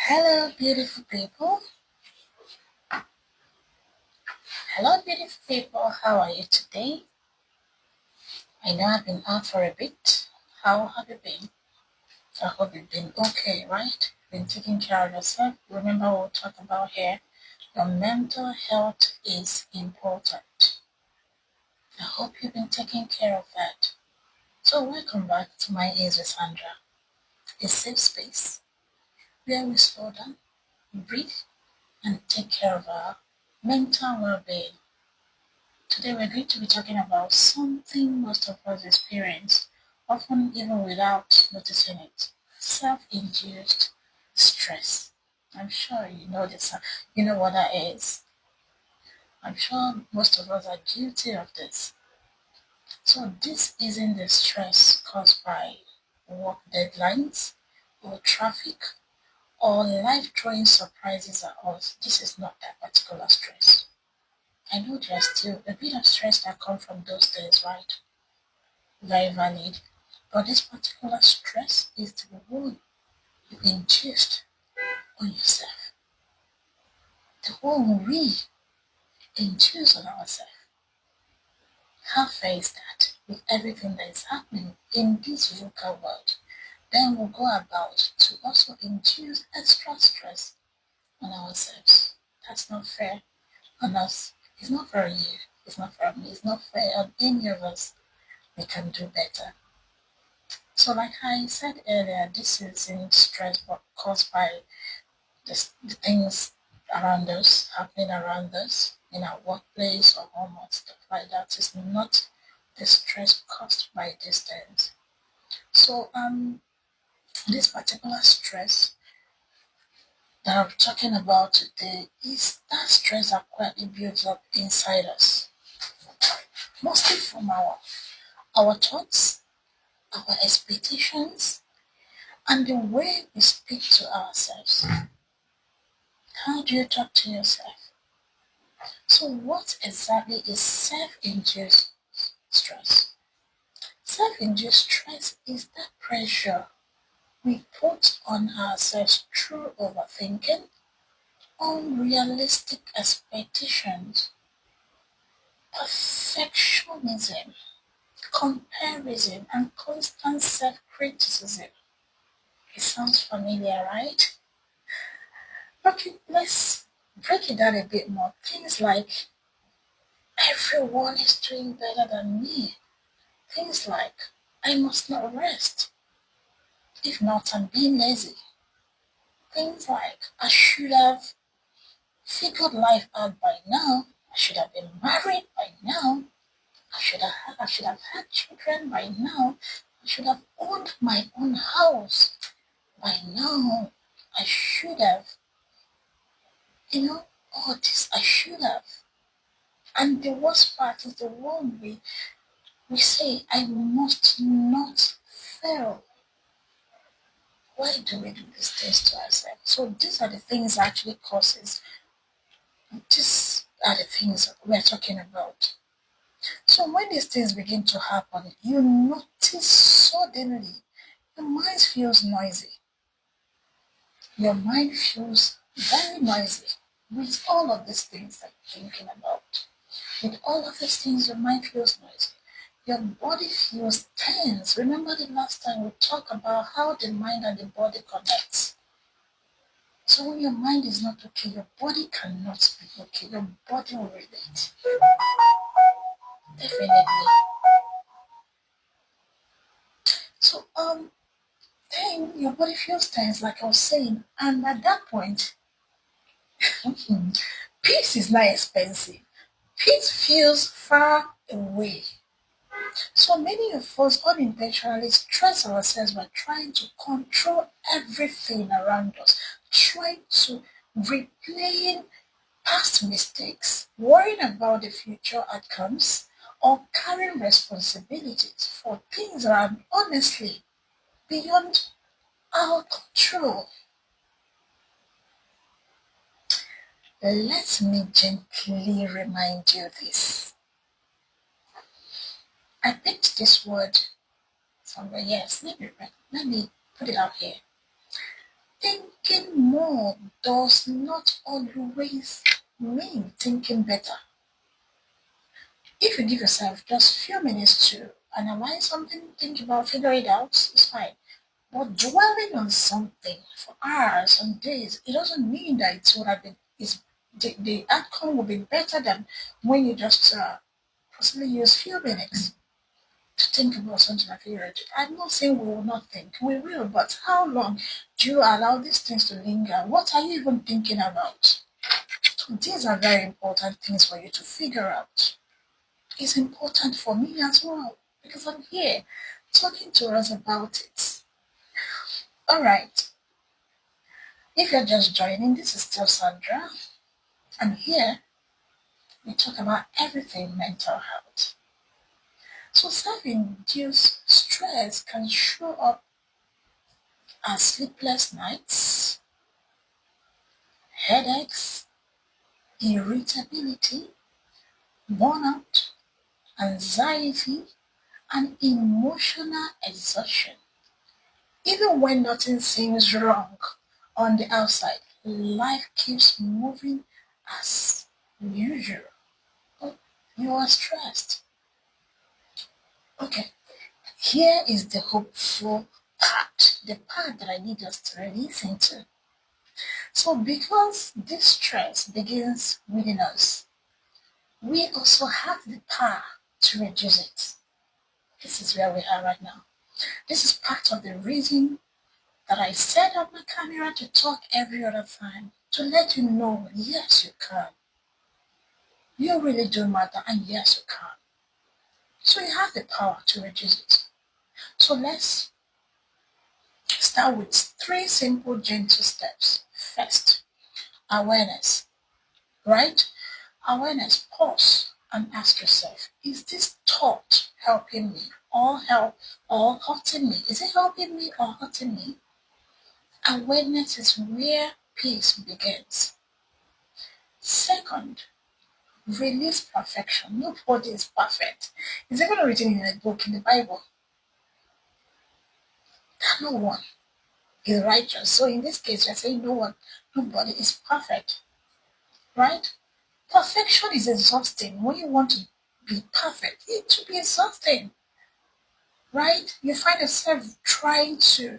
Hello, beautiful people. Hello, beautiful people. How are you today? I know I've been out for a bit. How have you been? I hope you've been okay, right? Been taking care of yourself. Remember what we'll talk about here. Your mental health is important. I hope you've been taking care of that. So welcome back to MindEase with Sandra, a safe space where we slow down, breathe, and take care of our mental well-being. Today we're going to be talking about something most of us experience, often even without noticing it. Self-induced stress. I'm sure you know this. You know what that is. I'm sure most of us are guilty of this. So this isn't the stress caused by work deadlines or traffic or life throwing surprises at us. This is not that particular stress. I know there's still a bit of stress that comes from those days, right? Very valid. But this particular stress is the one you induced on yourself, the one we induce on ourselves. How fair is that with everything that is happening in this VUCA world? Then we'll go about to also induce extra stress on ourselves. That's not fair on us. It's not fair on you. It's not fair on me. It's not fair on any of us. We can do better. So, like I said earlier, this is in stress caused by the things around us, happening around us, in our workplace or home or stuff like that. It's not the stress caused by these things. So, this particular stress that I'm talking about today is that stress that quietly builds up inside us, mostly from our thoughts, our expectations, and the way we speak to ourselves. How do you talk to yourself? So, what exactly is self induced stress? Self induced stress is that pressure we put on ourselves through overthinking, unrealistic expectations, perfectionism, comparison, and constant self criticism. It sounds familiar, right? Okay, let's break it down a bit more. Things like everyone is doing better than me. Things like I must not rest. If not, I'm being lazy. Things like I should have figured life out by now. I should have been married by now. I should have had children by now. I should have owned my own house by now. I should have, all this I should have. And the worst part is the one we say I must not fail. Why do we do these things to ourselves? So these are the things that actually causes. These are the things we're talking about. So when these things begin to happen, you notice suddenly your mind feels noisy. Your mind feels very noisy with all of these things that you're thinking about. With all of these things, your mind feels noisy. Your body feels tense. Remember the last time we talked about how the mind and the body connect. So when your mind is not okay, your body cannot be okay. Your body will relate. Definitely. So then your body feels tense, like I was saying, and at that point, peace is not expensive. Peace feels far away. So many of us unintentionally stress ourselves by trying to control everything around us, trying to replaying past mistakes, worrying about the future outcomes, or carrying responsibilities for things that are honestly beyond our control. Let me gently remind you this. I picked this word somewhere. Yes, let me put it out here. Thinking more does not always mean thinking better. If you give yourself just few minutes to analyze something, think about, figure it out, it's fine. But dwelling on something for hours and days, it doesn't mean that it would have been the outcome will be better than when you just possibly use few minutes to think about something I feel right. I'm not saying we will not think. We will, but how long do you allow these things to linger? What are you even thinking about? So these are very important things for you to figure out. It's important for me as well because I'm here talking to us about it. All right. If you're just joining, this is still Sandra, and here we talk about everything mental health. So self-induced stress can show up as sleepless nights, headaches, irritability, burnout, anxiety, and emotional exhaustion. Even when nothing seems wrong on the outside, life keeps moving as usual. But you are stressed. Okay, here is the hopeful part, the part that I need us to release into. So, because this stress begins within us, we also have the power to reduce it. This is where we are right now. This is part of the reason that I set up my camera to talk every other time, to let you know, yes, you can. You really do matter, and yes, you can. So you have the power to reduce it. So let's start with three simple, gentle steps. First, awareness, right? Awareness, pause and ask yourself, is this thought helping me or hurting me? Is it helping me or hurting me? Awareness is where peace begins. Second, release perfection. Nobody is perfect. It's even written in a book in the Bible that no one is righteous. So in this case, you're saying nobody is perfect, right? Perfection is exhausting. When you want to be perfect, it should be exhausting, right? You find yourself trying to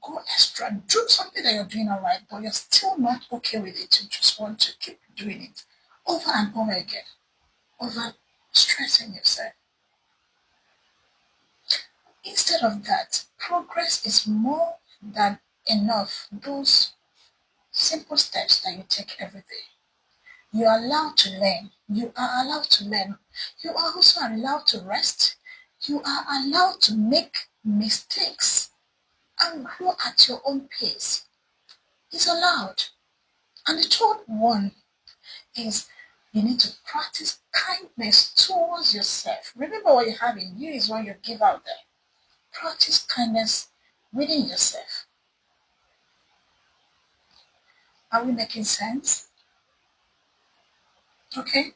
go extra, do something that you're doing all right, but you're still not okay with it. You just want to keep doing it over and over again, over stressing yourself. Instead of that, progress is more than enough. Those simple steps that you take every day. You are allowed to learn. You are allowed to learn. You are also allowed to rest. You are allowed to make mistakes and grow at your own pace. It's allowed. And the third one is you need to practice kindness towards yourself. Remember what you have in you is what you give out there. Practice kindness within yourself. Are we making sense? Okay?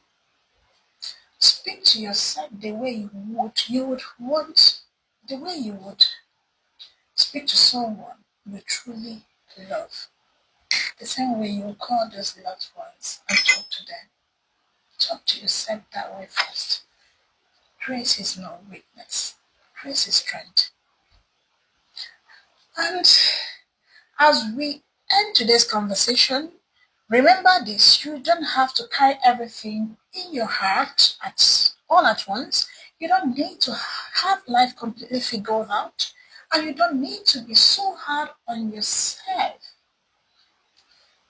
Speak to yourself the way you would want, the way you would speak to someone you truly love. The same way you would call those loved ones and talk to them. Talk to yourself that way first. Grace is not weakness. Grace is strength. And as we end today's conversation, remember this, you don't have to carry everything in your heart all at once. You don't need to have life completely figured out, and you don't need to be so hard on yourself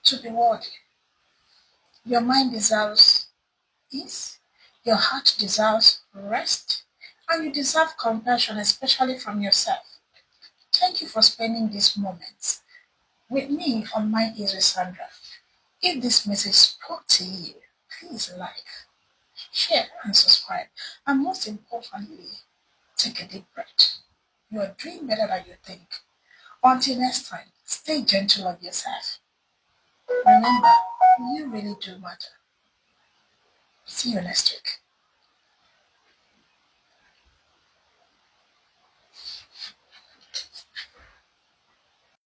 to be worthy. Your mind deserves peace, your heart deserves rest, and you deserve compassion, especially from yourself. Thank you for spending these moments with me on MindEase with Sandra. If this message spoke to you, please like, share, and subscribe. And most importantly, take a deep breath. You are doing better than you think. Until next time, stay gentle on yourself. Remember, you really do matter. See you next week.